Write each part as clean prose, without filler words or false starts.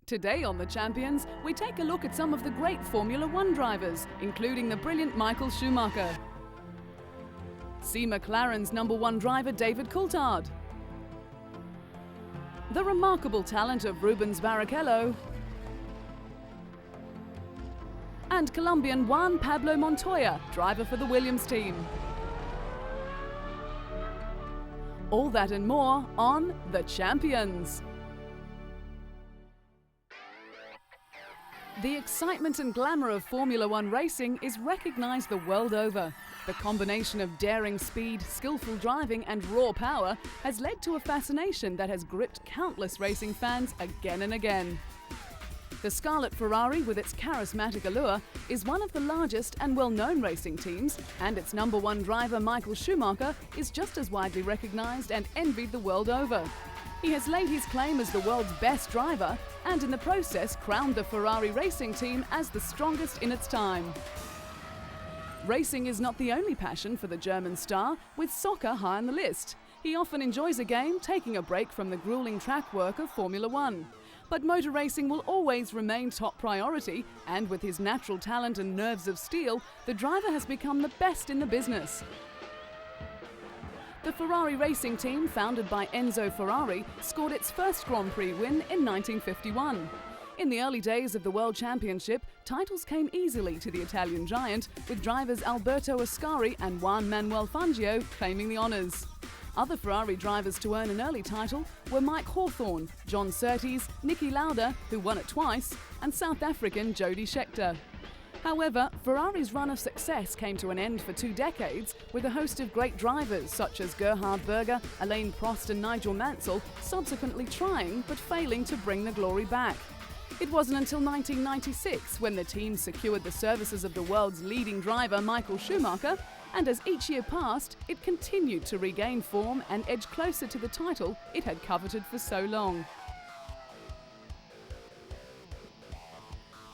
Today on The Champions, we take a look at some of the great Formula One drivers, including the brilliant Michael Schumacher. See McLaren's #1 driver David Coulthard. The remarkable talent of Rubens Barrichello. And Colombian Juan Pablo Montoya, driver for the Williams team. All that and more on The Champions. The excitement and glamour of Formula One racing is recognised the world over. The combination of daring speed, skillful driving and raw power has led to a fascination that has gripped countless racing fans again and again. The Scarlet Ferrari, with its charismatic allure, is one of the largest and well-known racing teams, and its #1 driver Michael Schumacher is just as widely recognised and envied the world over. He has laid his claim as the world's best driver and in the process crowned the Ferrari racing team as the strongest in its time. Racing is not the only passion for the German star, with soccer high on the list. He often enjoys a game, taking a break from the grueling track work of Formula One. But motor racing will always remain top priority, and with his natural talent and nerves of steel, the driver has become the best in the business. The Ferrari racing team, founded by Enzo Ferrari, scored its first Grand Prix win in 1951. In the early days of the World Championship, titles came easily to the Italian giant, with drivers Alberto Ascari and Juan Manuel Fangio claiming the honours. Other Ferrari drivers to earn an early title were Mike Hawthorne, John Surtees, Niki Lauda, who won it twice, and South African Jody Scheckter. However, Ferrari's run of success came to an end for 2 decades, with a host of great drivers such as Gerhard Berger, Alain Prost and Nigel Mansell subsequently trying but failing to bring the glory back. It wasn't until 1996 when the team secured the services of the world's leading driver Michael Schumacher, and as each year passed, it continued to regain form and edge closer to the title it had coveted for so long.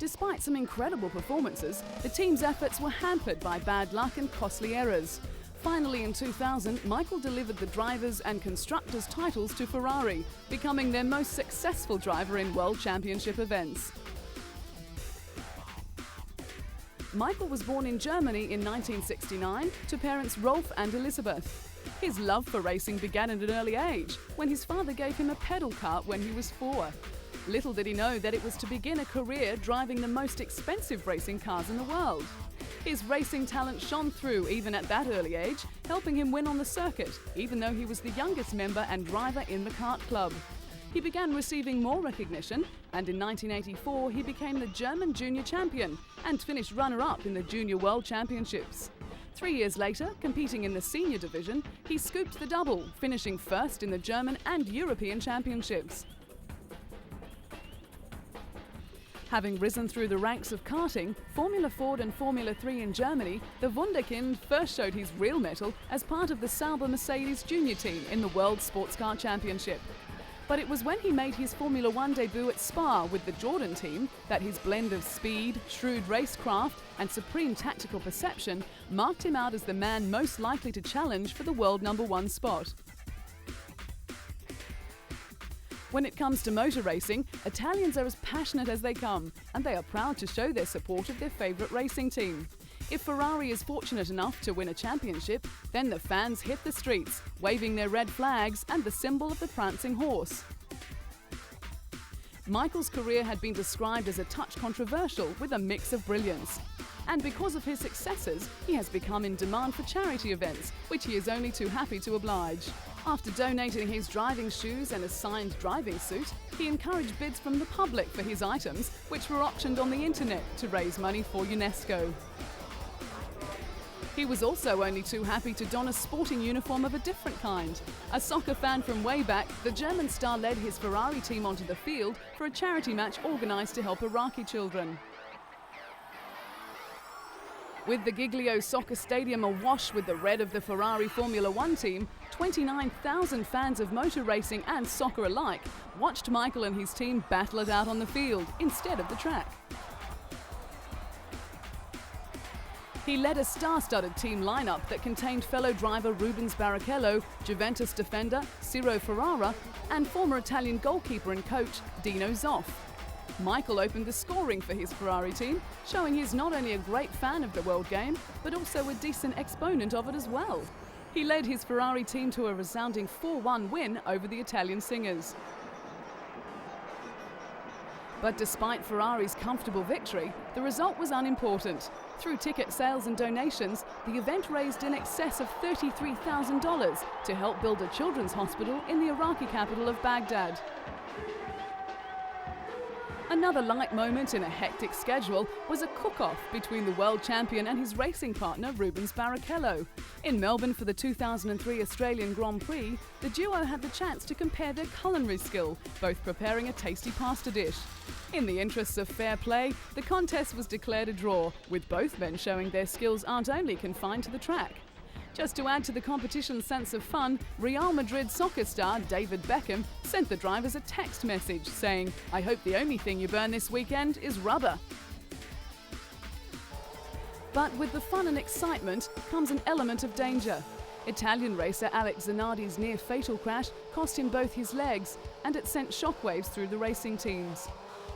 Despite some incredible performances, the team's efforts were hampered by bad luck and costly errors. Finally, in 2000, Michael delivered the drivers' and constructors' titles to Ferrari, becoming their most successful driver in World Championship events. Michael was born in Germany in 1969 to parents Rolf and Elisabeth. His love for racing began at an early age, when his father gave him a pedal kart when he was 4. Little did he know that it was to begin a career driving the most expensive racing cars in the world. His racing talent shone through even at that early age, helping him win on the circuit, even though he was the youngest member and driver in the kart club. He began receiving more recognition, and in 1984 he became the German junior champion and finished runner-up in the Junior World Championships. 3 years later, competing in the senior division, he scooped the double, finishing first in the German and European Championships. Having risen through the ranks of karting, Formula Ford and Formula 3 in Germany, the Wunderkind first showed his real mettle as part of the Sauber Mercedes junior team in the World Sports Car Championship. But it was when he made his Formula One debut at Spa with the Jordan team that his blend of speed, shrewd racecraft and supreme tactical perception marked him out as the man most likely to challenge for the world #1 spot. When it comes to motor racing, Italians are as passionate as they come, and they are proud to show their support of their favourite racing team. If Ferrari is fortunate enough to win a championship, then the fans hit the streets, waving their red flags and the symbol of the prancing horse. Michael's career had been described as a touch controversial with a mix of brilliance. And because of his successes, he has become in demand for charity events, which he is only too happy to oblige. After donating his driving shoes and a signed driving suit, he encouraged bids from the public for his items, which were auctioned on the internet to raise money for UNESCO. He was also only too happy to don a sporting uniform of a different kind. A soccer fan from way back, the German star led his Ferrari team onto the field for a charity match organised to help Iraqi children. With the Giglio Soccer Stadium awash with the red of the Ferrari Formula One team, 29,000 fans of motor racing and soccer alike watched Michael and his team battle it out on the field instead of the track. He led a star-studded team lineup that contained fellow driver Rubens Barrichello, Juventus defender Ciro Ferrara, and former Italian goalkeeper and coach Dino Zoff. Michael opened the scoring for his Ferrari team, showing he's not only a great fan of the world game, but also a decent exponent of it as well. He led his Ferrari team to a resounding 4-1 win over the Italian singers. But despite Ferrari's comfortable victory, the result was unimportant. Through ticket sales and donations, the event raised in excess of $33,000 to help build a children's hospital in the Iraqi capital of Baghdad. Another light moment in a hectic schedule was a cook-off between the world champion and his racing partner Rubens Barrichello. In Melbourne for the 2003 Australian Grand Prix, the duo had the chance to compare their culinary skill, both preparing a tasty pasta dish. In the interests of fair play, the contest was declared a draw, with both men showing their skills aren't only confined to the track. Just to add to the competition's sense of fun, Real Madrid soccer star David Beckham sent the drivers a text message saying, "I hope the only thing you burn this weekend is rubber." But with the fun and excitement comes an element of danger. Italian racer Alex Zanardi's near-fatal crash cost him both his legs, and it sent shockwaves through the racing teams.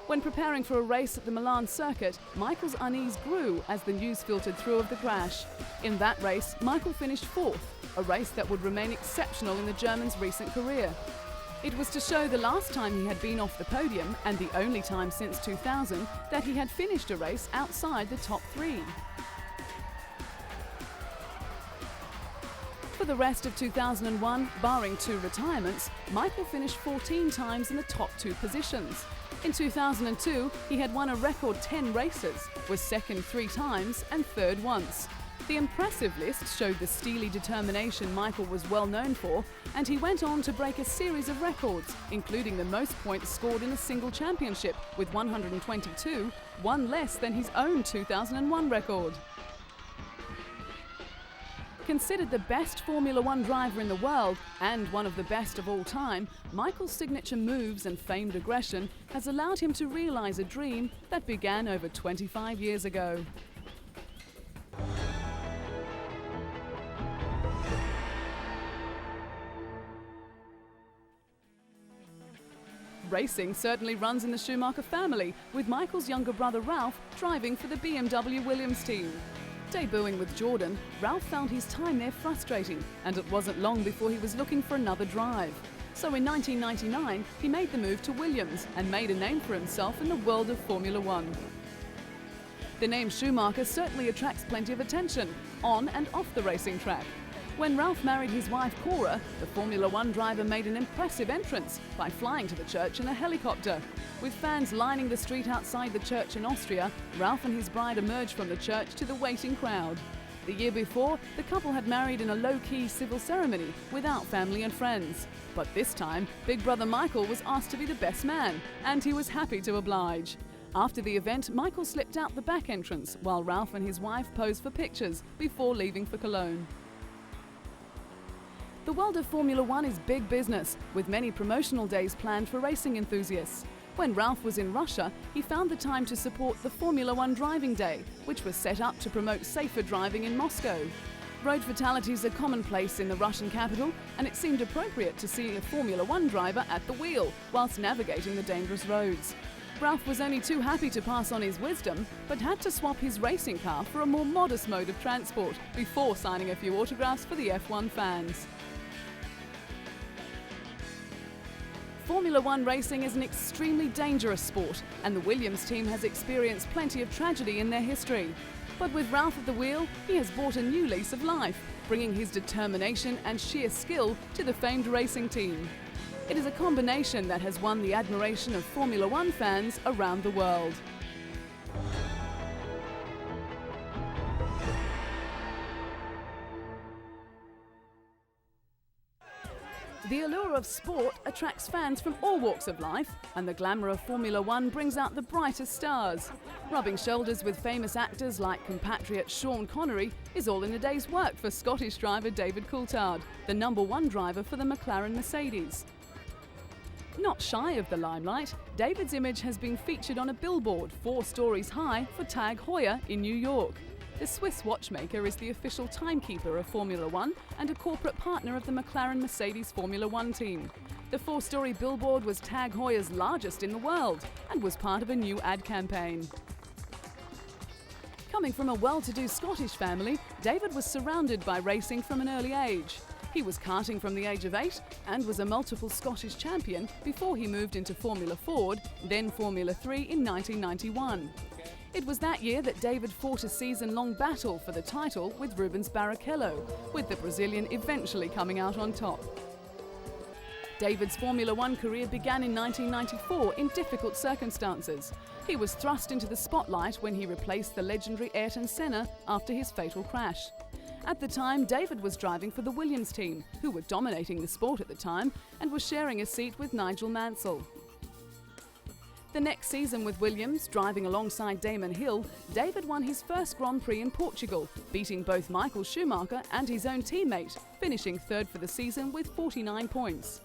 When preparing for a race at the Milan circuit, Michael's unease grew as the news filtered through of the crash. In that race, Michael finished fourth, a race that would remain exceptional in the German's recent career. It was to show the last time he had been off the podium, and the only time since 2000, that he had finished a race outside the top three. For the rest of 2001, barring 2 retirements, Michael finished 14 times in the top 2 positions. In 2002, he had won a record 10 races, was second 3 times and third once. The impressive list showed the steely determination Michael was well known for, and he went on to break a series of records, including the most points scored in a single championship with 122, one less than his own 2001 record. Considered the best Formula One driver in the world and one of the best of all time, Michael's signature moves and famed aggression has allowed him to realize a dream that began over 25 years ago. Racing certainly runs in the Schumacher family, with Michael's younger brother Ralph driving for the BMW Williams team. Debuting with Jordan, Ralph found his time there frustrating, and it wasn't long before he was looking for another drive. So in 1999, he made the move to Williams and made a name for himself in the world of Formula One. The name Schumacher certainly attracts plenty of attention, on and off the racing track. When Ralph married his wife Cora, the Formula One driver made an impressive entrance by flying to the church in a helicopter. With fans lining the street outside the church in Austria, Ralph and his bride emerged from the church to the waiting crowd. The year before, the couple had married in a low-key civil ceremony without family and friends. But this time, Big Brother Michael was asked to be the best man, and he was happy to oblige. After the event, Michael slipped out the back entrance while Ralph and his wife posed for pictures before leaving for Cologne. The world of Formula One is big business, with many promotional days planned for racing enthusiasts. When Ralph was in Russia, he found the time to support the Formula One Driving Day, which was set up to promote safer driving in Moscow. Road fatalities are commonplace in the Russian capital, and it seemed appropriate to see a Formula One driver at the wheel whilst navigating the dangerous roads. Ralph was only too happy to pass on his wisdom, but had to swap his racing car for a more modest mode of transport before signing a few autographs for the F1 fans. Formula One racing is an extremely dangerous sport, and the Williams team has experienced plenty of tragedy in their history. But with Ralph at the wheel, he has brought a new lease of life, bringing his determination and sheer skill to the famed racing team. It is a combination that has won the admiration of Formula One fans around the world. The allure of sport attracts fans from all walks of life, and the glamour of Formula One brings out the brightest stars. Rubbing shoulders with famous actors like compatriot Sean Connery is all in a day's work for Scottish driver David Coulthard, the #1 driver for the McLaren Mercedes. Not shy of the limelight, David's image has been featured on a billboard 4 stories high for Tag Heuer in New York. The Swiss watchmaker is the official timekeeper of Formula One and a corporate partner of the McLaren Mercedes Formula One team. The 4-story billboard was Tag Heuer's largest in the world and was part of a new ad campaign. Coming from a well-to-do Scottish family, David was surrounded by racing from an early age. He was karting from the age of 8 and was a multiple Scottish champion before he moved into Formula Ford, then Formula 3 in 1991. It was that year that David fought a season-long battle for the title with Rubens Barrichello, with the Brazilian eventually coming out on top. David's Formula One career began in 1994 in difficult circumstances. He was thrust into the spotlight when he replaced the legendary Ayrton Senna after his fatal crash. At the time, David was driving for the Williams team, who were dominating the sport at the time, and was sharing a seat with Nigel Mansell. The next season with Williams, driving alongside Damon Hill, David won his first Grand Prix in Portugal, beating both Michael Schumacher and his own teammate, finishing third for the season with 49 points.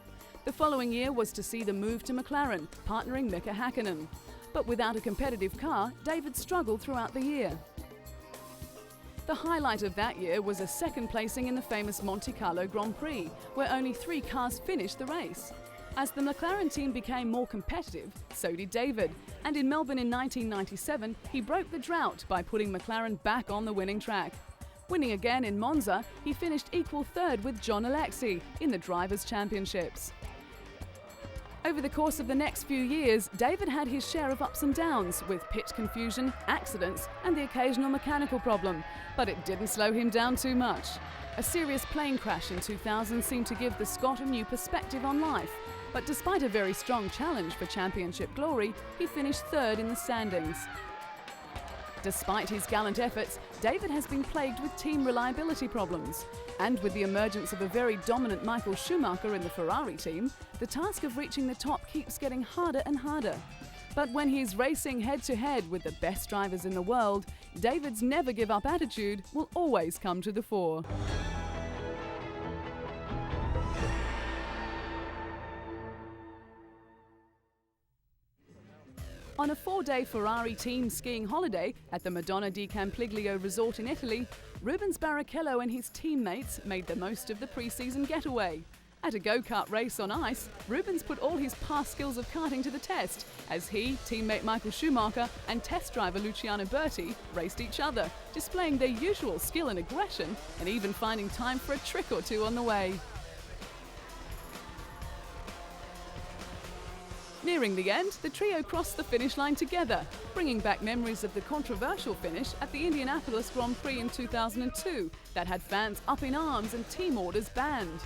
The following year was to see the move to McLaren, partnering Mika Häkkinen. But without a competitive car, David struggled throughout the year. The highlight of that year was a second placing in the famous Monte Carlo Grand Prix, where only 3 cars finished the race. As the McLaren team became more competitive, so did David, and in Melbourne in 1997, he broke the drought by putting McLaren back on the winning track. Winning again in Monza, he finished equal third with John Alexi in the Drivers' Championships. Over the course of the next few years, David had his share of ups and downs, with pit confusion, accidents, and the occasional mechanical problem, but it didn't slow him down too much. A serious plane crash in 2000 seemed to give the Scot a new perspective on life, but despite a very strong challenge for championship glory, he finished third in the standings. Despite his gallant efforts, David has been plagued with team reliability problems. And with the emergence of a very dominant Michael Schumacher in the Ferrari team, the task of reaching the top keeps getting harder and harder. But when he's racing head-to-head with the best drivers in the world, David's never-give-up attitude will always come to the fore. On a 4-day Ferrari team skiing holiday at the Madonna di Campiglio resort in Italy, Rubens Barrichello and his teammates made the most of the pre-season getaway. At a go-kart race on ice, Rubens put all his past skills of karting to the test as he, teammate Michael Schumacher and test driver Luciano Berti raced each other, displaying their usual skill and aggression and even finding time for a trick or two on the way. Nearing the end, the trio crossed the finish line together, bringing back memories of the controversial finish at the Indianapolis Grand Prix in 2002 that had fans up in arms and team orders banned.